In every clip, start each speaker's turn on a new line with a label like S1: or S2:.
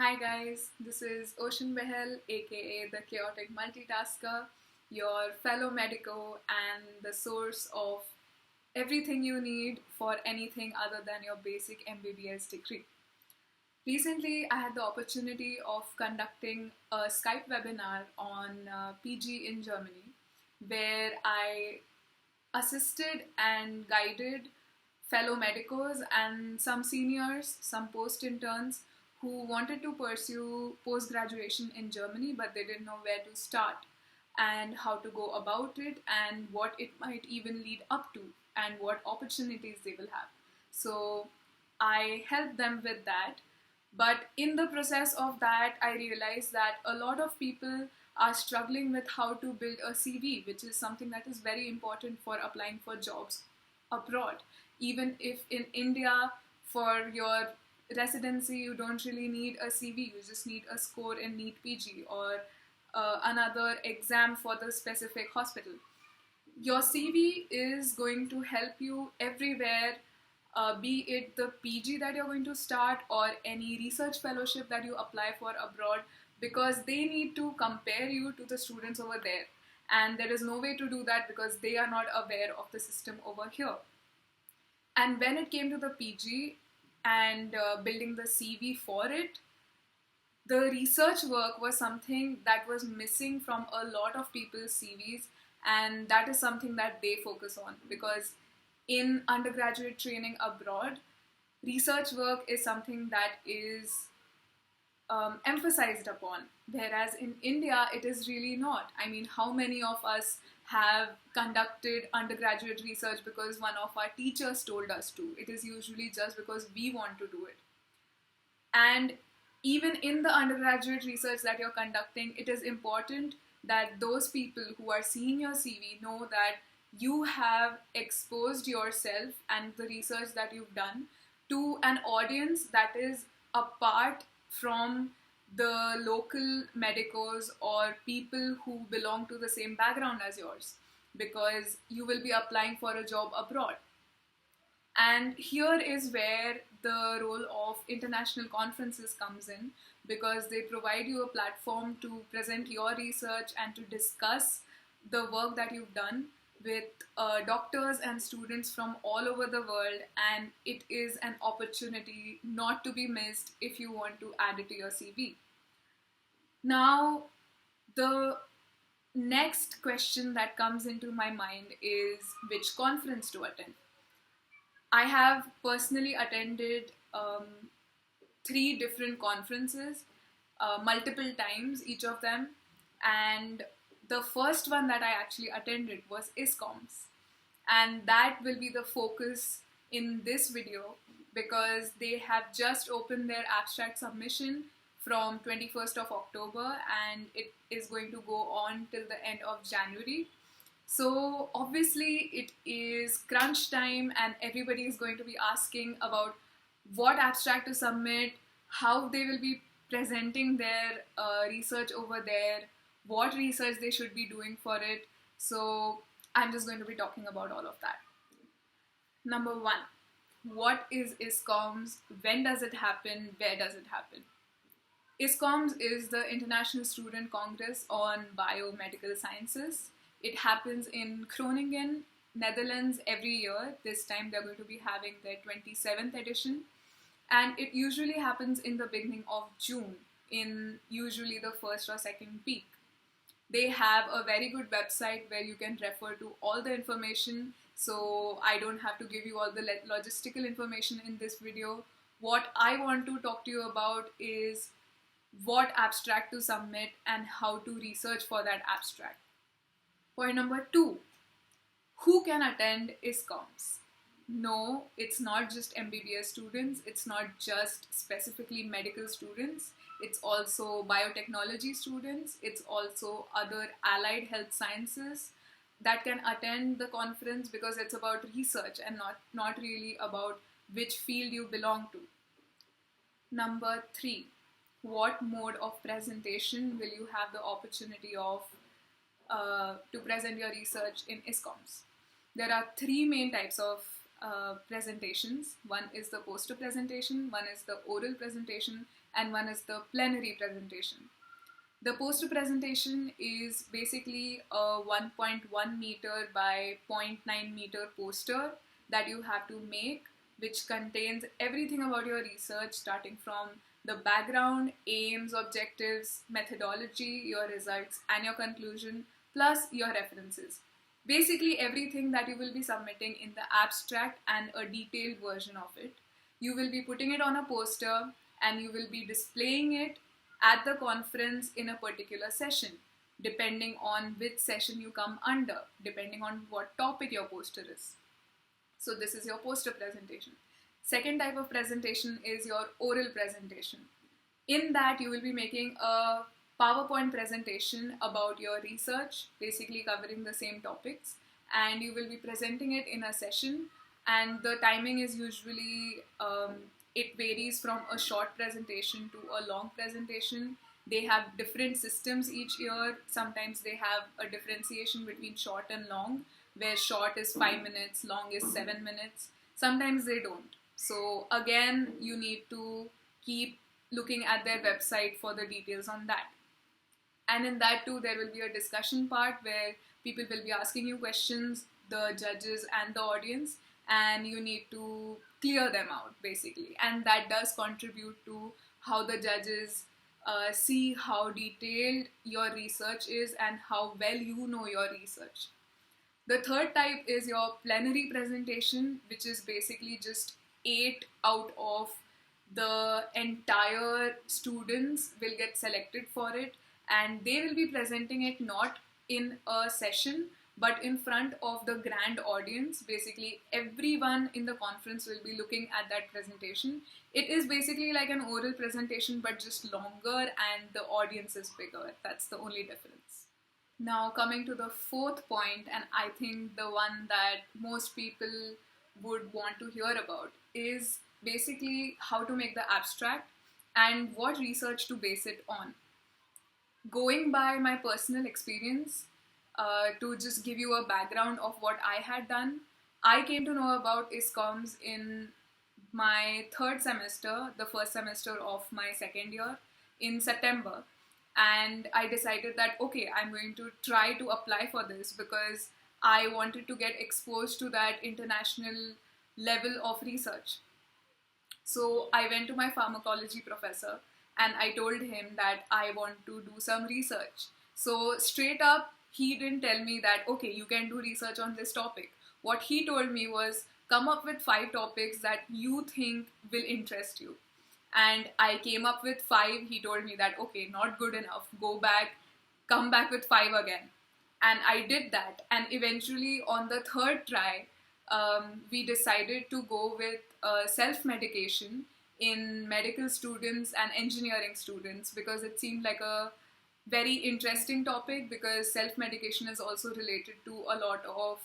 S1: Hi guys, this is Ocean Behel, aka the Chaotic Multitasker, your fellow medico and the source of everything you need for anything other than your basic MBBS degree. Recently, I had the opportunity of conducting a Skype webinar on PG in Germany, where I assisted and guided fellow medicos and some seniors, some post interns who wanted to pursue post graduation in Germany but they didn't know where to start and how to go about it and what it might even lead up to and what opportunities they will have. So I helped them with that. But in the process of that, I realized that a lot of people are struggling with how to build a CV, which is something that is very important for applying for jobs abroad. Even if in India, for your residency, you don't really need a CV, you just need a score in NEET PG or another exam for the specific hospital. Your CV is going to help you everywhere, be it the PG that you're going to start or any research fellowship that you apply for abroad, because they need to compare you to the students over there. And there is no way to do that because they are not aware of the system over here. And when it came to the PG and building the CV for it, the research work was something that was missing from a lot of people's CVs, and that is something that they focus on because in undergraduate training abroad, research work is something that is emphasized upon, whereas in India it is really not. I mean, how many of us have conducted undergraduate research because one of our teachers told us to? It is usually just because we want to do it. And even in the undergraduate research that you're conducting, it is important that those people who are seeing your CV know that you have exposed yourself and the research that you've done to an audience that is apart from the local medicos or people who belong to the same background as yours, because you will be applying for a job abroad. And here is where the role of international conferences comes in, because they provide you a platform to present your research and to discuss the work that you've done with doctors and students from all over the world, and it is an opportunity not to be missed if you want to add it to your CV. Now, the next question that comes into my mind is which conference to attend. I have personally attended 3 different conferences, multiple times, each of them, and the first one that I actually attended was ISCOMS, and that will be the focus in this video because they have just opened their abstract submission from 21st of October and it is going to go on till the end of January. So obviously it is crunch time and everybody is going to be asking about what abstract to submit, how they will be presenting their research over there, what research they should be doing for it. So I'm just going to be talking about all of that. Number 1, what is ISCOMS? When does it happen? Where does it happen? ISCOMS is the International Student Congress on Biomedical Sciences. It happens in Groningen, Netherlands every year. This time they're going to be having their 27th edition. And it usually happens in the beginning of June, in usually the first or second week. They have a very good website where you can refer to all the information, so I don't have to give you all the logistical information in this video. What I want to talk to you about is what abstract to submit and how to research for that abstract. Point number 2, who can attend ISCOMS? No, it's not just MBBS students, it's not just specifically medical students, it's also biotechnology students, it's also other allied health sciences that can attend the conference because it's about research and not really about which field you belong to. Number 3, what mode of presentation will you have the opportunity of to present your research in ISCOMS? There are 3 main types of presentations. One is the poster presentation, one is the oral presentation, and one is the plenary presentation. The poster presentation is basically a 1.1 meter by 0.9 meter poster that you have to make, which contains everything about your research, starting from the background, aims, objectives, methodology, your results, and your conclusion, plus your references. Basically everything that you will be submitting in the abstract and a detailed version of it. You will be putting it on a poster and you will be displaying it at the conference in a particular session, depending on which session you come under, depending on what topic your poster is. So this is your poster presentation. Second type of presentation is your oral presentation. In that you will be making a PowerPoint presentation about your research, basically covering the same topics, and you will be presenting it in a session, and the timing is usually it varies from a short presentation to a long presentation. They have different systems each year. Sometimes they have a differentiation between short and long, where short is 5 minutes, long is 7 minutes. Sometimes they don't. So again, you need to keep looking at their website for the details on that. And in that too, there will be a discussion part where people will be asking you questions, the judges and the audience, and you need to clear them out basically. And that does contribute to how the judges see how detailed your research is and how well you know your research. The third type is your plenary presentation, which is basically just 8 out of the entire students will get selected for it, and they will be presenting it not in a session but in front of the grand audience. Basically everyone in the conference will be looking at that presentation. It is basically like an oral presentation but just longer, and the audience is bigger. That's the only difference. Now coming to the fourth point, and I think the one that most people would want to hear about, is basically how to make the abstract and what research to base it on. Going by my personal experience, to just give you a background of what I had done, I came to know about ISCOMS in my third semester, the first semester of my second year, in September. And I decided that, okay, I'm going to try to apply for this because I wanted to get exposed to that international level of research. So I went to my pharmacology professor and I told him that I want to do some research. So straight up, he didn't tell me that, okay, you can do research on this topic. What he told me was, come up with 5 topics that you think will interest you. And I came up with 5. He told me that, okay, not good enough. Go back, come back with 5 again. And I did that. And eventually on the third try, we decided to go with self-medication in medical students and engineering students, because it seemed like a very interesting topic, because self-medication is also related to a lot of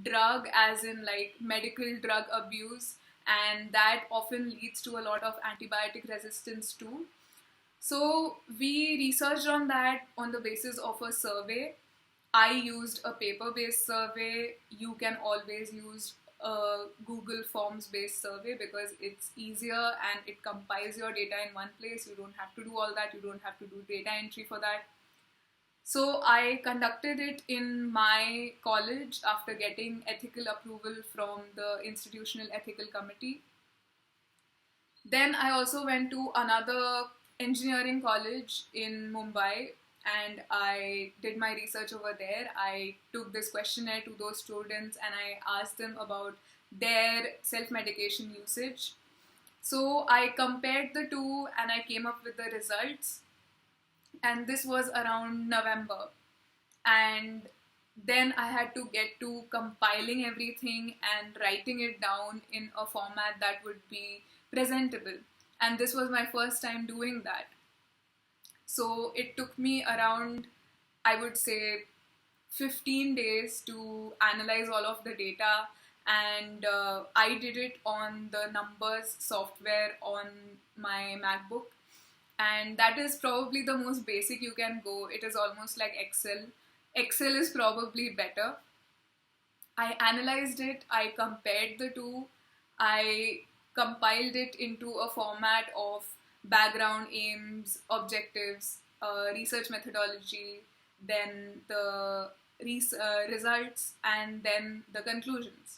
S1: drug, as in like medical drug abuse, and that often leads to a lot of antibiotic resistance too. So we researched on that on the basis of a survey. I used a paper-based survey. You can always use a Google Forms-based survey because it's easier and it compiles your data in one place. You don't have to do all that. You don't have to do data entry for that. So I conducted it in my college after getting ethical approval from the Institutional Ethical Committee. Then I also went to another engineering college in Mumbai and I did my research over there. I took this questionnaire to those students and I asked them about their self-medication usage. So I compared the two and I came up with the results. And this was around November. And then I had to get to compiling everything and writing it down in a format that would be presentable. And this was my first time doing that. So it took me around, I would say, 15 days to analyze all of the data, and I did it on the numbers software on my MacBook, and that is probably the most basic you can go. It is almost like Excel. Excel is probably better. I analyzed it, I compared the two, I compiled it into a format of background, aims, objectives, research methodology, then the results, and then the conclusions.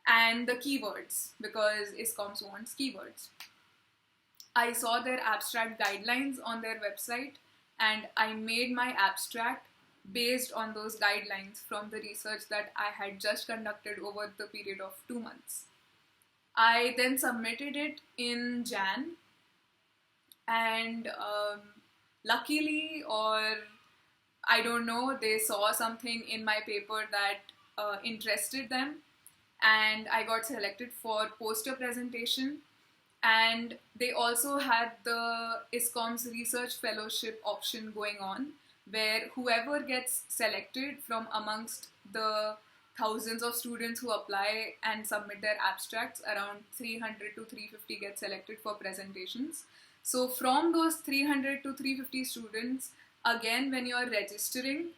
S1: And the keywords, because ISCOMS wants keywords. I saw their abstract guidelines on their website, and I made my abstract based on those guidelines from the research that I had just conducted over the period of 2 months. I then submitted it in Jan, and luckily, or I don't know, they saw something in my paper that interested them, and I got selected for poster presentation. And they also had the ISCOMS Research Fellowship option going on, where whoever gets selected from amongst the thousands of students who apply and submit their abstracts, around 300 to 350 get selected for presentations. So from those 300 to 350 students, again, when you're registering,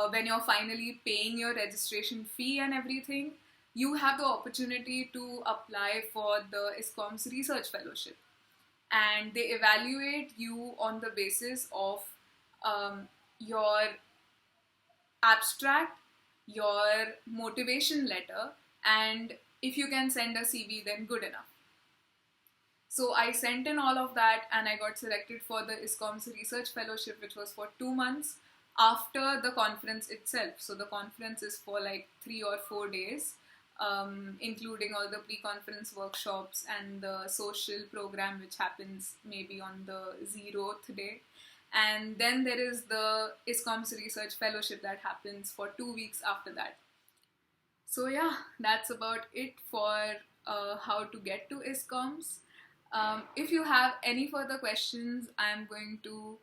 S1: when you're finally paying your registration fee and everything, you have the opportunity to apply for the ISCOMS Research Fellowship. And they evaluate you on the basis of your abstract, your motivation letter, and if you can send a CV, then good enough. So I sent in all of that, and I got selected for the ISCOMS Research Fellowship, which was for 2 months after the conference itself. So the conference is for like 3 or 4 days, including all the pre-conference workshops and the social program, which happens maybe on the 0th day. And then there is the ISCOMS Research Fellowship that happens for 2 weeks after that. So yeah, that's about it for how to get to ISCOMS. If you have any further questions, I'm going to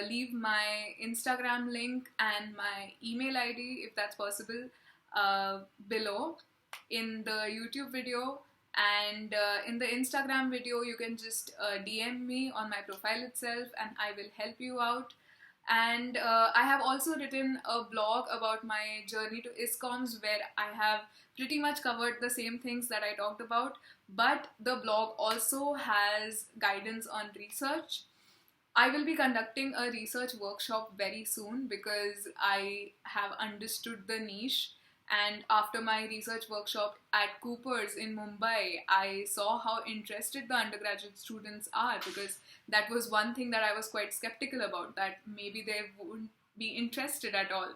S1: leave my Instagram link and my email ID, if that's possible, below in the YouTube video. And in the Instagram video, you can just DM me on my profile itself, and I will help you out. And I have also written a blog about my journey to ISCOMS, where I have pretty much covered the same things that I talked about, but the blog also has guidance on research. I will be conducting a research workshop very soon because I have understood the niche. And after my research workshop at Cooper's in Mumbai, I saw how interested the undergraduate students are, because that was one thing that I was quite skeptical about, that maybe they wouldn't be interested at all.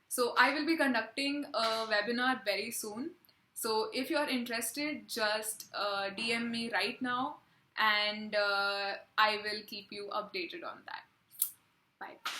S1: So I will be conducting a webinar very soon. So if you're interested, just DM me right now, and I will keep you updated on that. Bye.